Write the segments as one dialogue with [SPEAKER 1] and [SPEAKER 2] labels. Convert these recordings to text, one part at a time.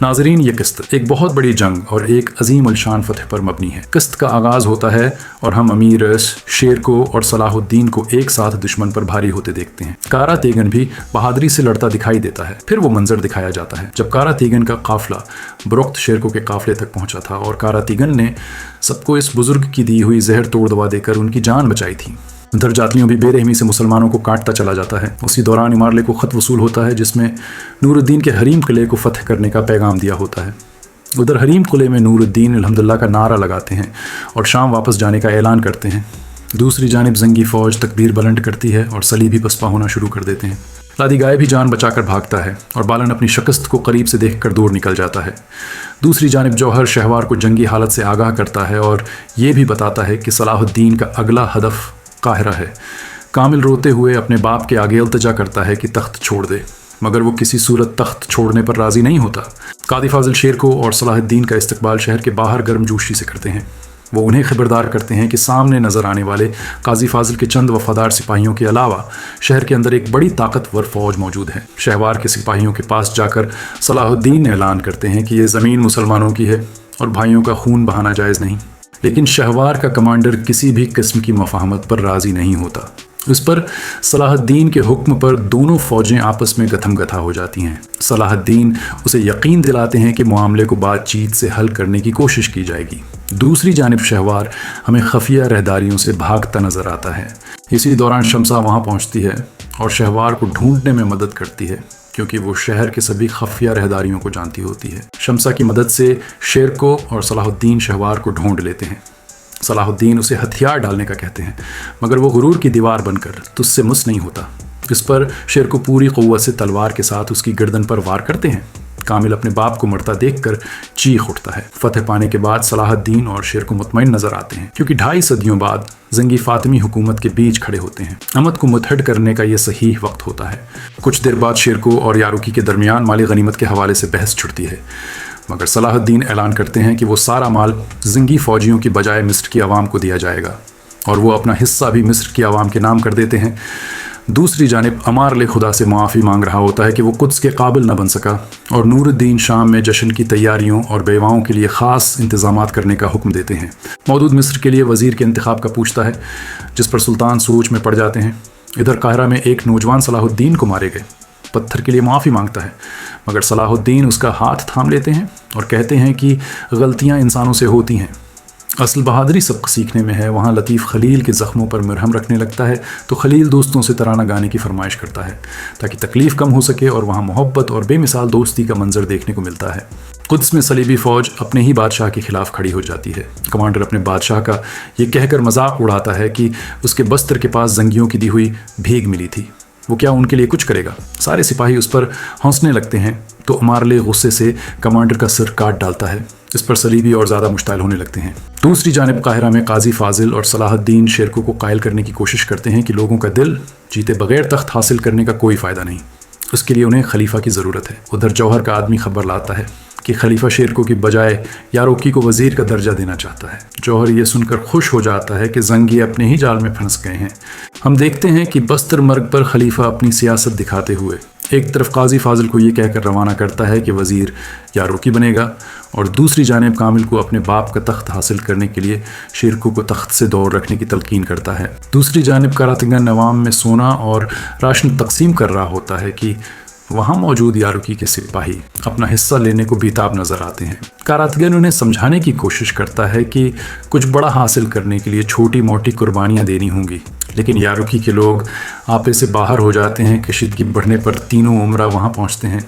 [SPEAKER 1] नाज़रीन, ये किस्त एक बहुत बड़ी जंग और एक अजीम अलशान फतह पर मबनी है। किस्त का आगाज़ होता है और हम अमीर शेर को और सलाहुद्दीन को एक साथ दुश्मन पर भारी होते देखते हैं। कारा तेगन भी बहादुरी से लड़ता दिखाई देता है। फिर वो मंजर दिखाया जाता है जब कारा तेगन का काफिला बुरुक्त शेरको के काफिले तक पहुंचा था और कारा तेगन ने सबको इस बुजुर्ग की दी हुई जहर तोड़ दवा देकर उनकी जान बचाई थी। उधर जातलियों भी बेरहमी से मुसलमानों को काटता चला जाता है। उसी दौरान इमारले को ख़त वसूल होता है जिसमें नूरुद्दीन के हरीम किले को फतह करने का पैगाम दिया होता है। उधर हरीम किले में नूरुद्दीन अल्हम्दुलिल्लाह का नारा लगाते हैं और शाम वापस जाने का ऐलान करते हैं। दूसरी जानिब जंगी फ़ौज तकबीर बुलंद करती है और सलीबी पसपा होना शुरू कर देते हैं। लादी गाय भी जान बचाकर भागता है और बालन अपनी शिकस्त को करीब से देखकर दूर निकल जाता है। दूसरी जानिब जौहर शहवार को जंगी हालत से आगाह करता है और ये भी बताता है कि सलाहुद्दीन का अगला हदफ काहिरा है। कामिल रोते हुए अपने बाप के आगे इल्तिजा करता है कि तख्त छोड़ दे, मगर वो किसी सूरत तख्त छोड़ने पर राज़ी नहीं होता। कादी फाजिल शेरको और सलाहुद्दीन का इस्तकबाल शहर के बाहर गर्मजोशी से करते हैं। वो उन्हें खबरदार करते हैं कि सामने नज़र आने वाले काजी फाजिल के चंद वफादार सिपाहियों के अलावा शहर के अंदर एक बड़ी ताकतवर फ़ौज मौजूद है। शहवार के सिपाहियों के पास जाकर सलाहुद्दीन ऐलान करते हैं कि ये ज़मीन मुसलमानों की है और भाइयों का खून बहाना जायज़ नहीं। लेकिन शहवार का कमांडर किसी भी किस्म की मफाहमत पर राज़ी नहीं होता। इस पर सलाहुद्दीन के हुक्म पर दोनों फ़ौजें आपस में गथम गथा हो जाती हैं। सलाहुद्दीन उसे यकीन दिलाते हैं कि मामले को बातचीत से हल करने की कोशिश की जाएगी। दूसरी जानिब शहवार हमें खफिया रहदारियों से भागता नज़र आता है। इसी दौरान शमसा वहाँ पहुँचती है और शहवार को ढूंढने में मदद करती है क्योंकि वो शहर के सभी खफिया रहदारियों को जानती होती है। शमसा की मदद से शेरको और सलाहुद्दीन शहवार को ढूंढ लेते हैं। सलाहुद्दीन उसे हथियार डालने का कहते हैं, मगर वो गुरूर की दीवार बनकर तुझसे मुस नहीं होता। इस पर शेर को पूरी क़ुव्वत से तलवार के साथ उसकी गर्दन पर वार करते हैं। कामिल अपने बाप को मरता देखकर चीख उठता है। फतह पाने के बाद सलाहुद्दीन और शेर को मुतमईन नजर आते हैं क्योंकि 2.5 सदियों बाद जंगी फातिमी हुकूमत के बीच खड़े होते हैं। अमद को मुतहद करने का यह सही वक्त होता है। कुछ देर बाद शेरको और यारुकी के दरमियान माली गनीमत के हवाले से बहस छिड़ती है, मगर सलाहुद्दीन ऐलान करते हैं कि वो सारा माल जंगी फ़ौजियों की बजाय मिस्र की आवाम को दिया जाएगा और वो अपना हिस्सा भी मिस्र की आवाम के नाम कर देते हैं। दूसरी जानिब अमारले खुदा से मुआफ़ी मांग रहा होता है कि वो कुद्स के काबिल न बन सका और नूरुद्दीन शाम में जश्न की तैयारियों और बेवाओं के लिए ख़ास इंतज़ामात करने का हुक्म देते हैं। मौजूद मिस्र के लिए वज़ीर के इंतखाब का पूछता है, जिस पर सुल्तान सोच में पड़ जाते हैं। इधर काहिरा में एक नौजवान सलाहुद्दीन को मारे गए पत्थर के लिए मुआफ़ी मांगता है, मगर सलाहुद्दीन उसका हाथ थाम लेते हैं और कहते हैं कि गलतियाँ इंसानों से होती हैं, असल बहादुरी सबक सीखने में है। वहाँ लतीफ़ खलील के ज़ख्मों पर मरहम रखने लगता है तो खलील दोस्तों से तराना गाने की फरमाइश करता है ताकि तकलीफ़ कम हो सके और वहाँ मोहब्बत और बेमिसाल दोस्ती का मंजर देखने को मिलता है। कुद्स में सलीबी फ़ौज अपने ही बादशाह के ख़िलाफ़ खड़ी हो जाती है। कमांडर अपने बादशाह का ये कहकर मजाक उड़ाता है कि उसके बस्तर के पास जंगियों की दी हुई भीख मिली थी, वो क्या उनके लिए कुछ करेगा। सारे सिपाही उस पर हंसने लगते हैं तो अमारले गुस्से से कमांडर का सिर काट डालता है। इस पर सलीबी और ज़्यादा मुश्ताइल होने लगते हैं। दूसरी जानिब काहिरा में काजी फाजिल और सलाहुद्दीन शेरको को कायल करने की कोशिश करते हैं कि लोगों का दिल जीते बगैर तख्त हासिल करने का कोई फ़ायदा नहीं, उसके लिए उन्हें खलीफा की ज़रूरत है। उधर जौहर का आदमी खबर लाता है कि खलीफा शेरको की बजाय यारोकी को वज़ीर का दर्जा देना चाहता है। जौहर ये सुनकर खुश हो जाता है कि जंगी अपने ही जाल में फंस गए हैं। हम देखते हैं कि बस्तर मर्ग पर खलीफा अपनी सियासत दिखाते हुए एक तरफ काजी फाजिल को ये कहकर रवाना करता है कि वज़ीर यारोकी बनेगा और दूसरी जानिब कामिल को अपने बाप का तख्त हासिल करने के लिए शेरको को तख्त से दूर रखने की तलकीन करता है। दूसरी जानिब कारातिगन नवाम में सोना और राशन तकसीम कर रहा होता है कि वहाँ मौजूद यारुकी के सिपाही अपना हिस्सा लेने को बेताब नज़र आते हैं। कारातिगन उन्हें समझाने की कोशिश करता है कि कुछ बड़ा हासिल करने के लिए छोटी मोटी कुर्बानियाँ देनी होंगी, लेकिन यारुकी के लोग आपे से बाहर हो जाते हैं। कशीदगी बढ़ने पर तीनों उमरा वहाँ पहुँचते हैं।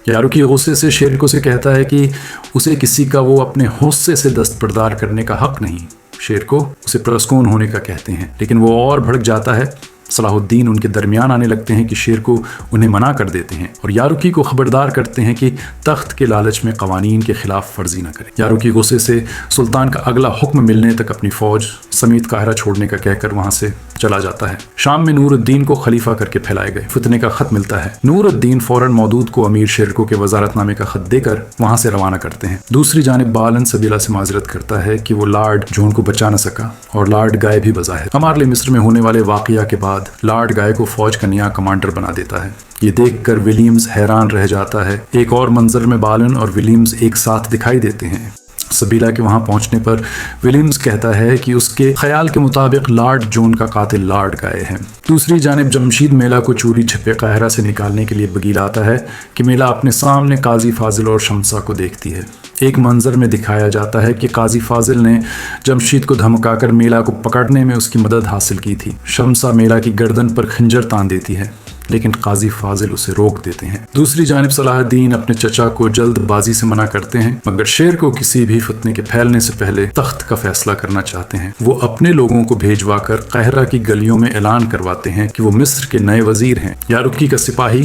[SPEAKER 1] यारुकी गुस्से से शेरको से कहता है कि उसे किसी का वो अपने हौसले से दस्तबरदार करने का हक नहीं। शेरको उसे पुरस्कून होने का कहते हैं, लेकिन वो और भड़क जाता है। सलाहुद्दीन उनके दरमियान आने लगते हैं कि शेरको उन्हें मना कर देते हैं और यारुकी को खबरदार करते हैं कि तख्त के लालच में कवानीन के खिलाफ वर्जी न करें। यारुकी गुस्से से सुल्तान का अगला हुक्म मिलने तक अपनी फ़ौज समेत काहिरा छोड़ने का कहकर वहाँ से चला जाता है। शाम में नूरुद्दीन को खलीफा करके फैलाए गए फितने का खत मिलता है। नूरुद्दीन फौरन मौदूद को अमीर शेरको के वजारतनामे का खत देकर वहाँ से रवाना करते हैं। दूसरी जानिब बालन सबीला से माजरत करता है कि वो लॉर्ड जोन को बचा न सका और लॉर्ड गाय भी बजा है। अमारले मिस्र में होने वाले वाक़या के बाद बाद लॉर्ड गाय को फौज का नया कमांडर बना देता है। ये देखकर विलियम्स हैरान रह जाता है। एक और मंजर में बालन और विलियम्स एक साथ दिखाई देते हैं। सबीला के वहां पहुंचने पर विलियम्स कहता है कि उसके ख्याल के मुताबिक लॉर्ड जॉन का कातिल लॉर्ड गाय है। दूसरी जानिब जमशीद मेला को चोरी छपे काहिरा से निकालने के लिए बगीर आता है कि मेला अपने सामने काजी फाजिल और शमसा को देखती है। एक मंजर में दिखाया जाता है कि काजी फाजिल ने जमशीद को धमकाकर मेला को पकड़ने में उसकी मदद हासिल की थी। शमसा मेला की गर्दन पर खंजर तान देती है, लेकिन काजी फाजिल उसे रोक देते हैं। दूसरी जानिब सलाहुद्दीन अपने चचा को जल्दबाजी से मना करते हैं, मगर शेर को किसी भी फितने के फैलने से पहले तख्त का फैसला करना चाहते हैं। वो अपने लोगों को भेजवा कर काहिरा की गलियों में ऐलान करवाते हैं कि वो मिस्र के नए वजीर हैं। यारुकी का सिपाही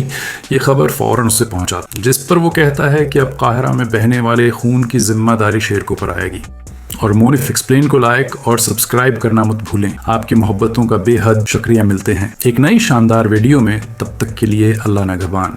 [SPEAKER 1] ये खबर फौरन उसे पहुंचाता, जिस पर वो कहता है कि अब काहिरा में बहने वाले खून की जिम्मेदारी शेर को पर आएगी। और मोनिफ एक्सप्लेन को लाइक और सब्सक्राइब करना मत भूलें। आपकी मोहब्बतों का बेहद शुक्रिया। मिलते हैं एक नई शानदार वीडियो में, तब तक के लिए अल्लाह नगहबान।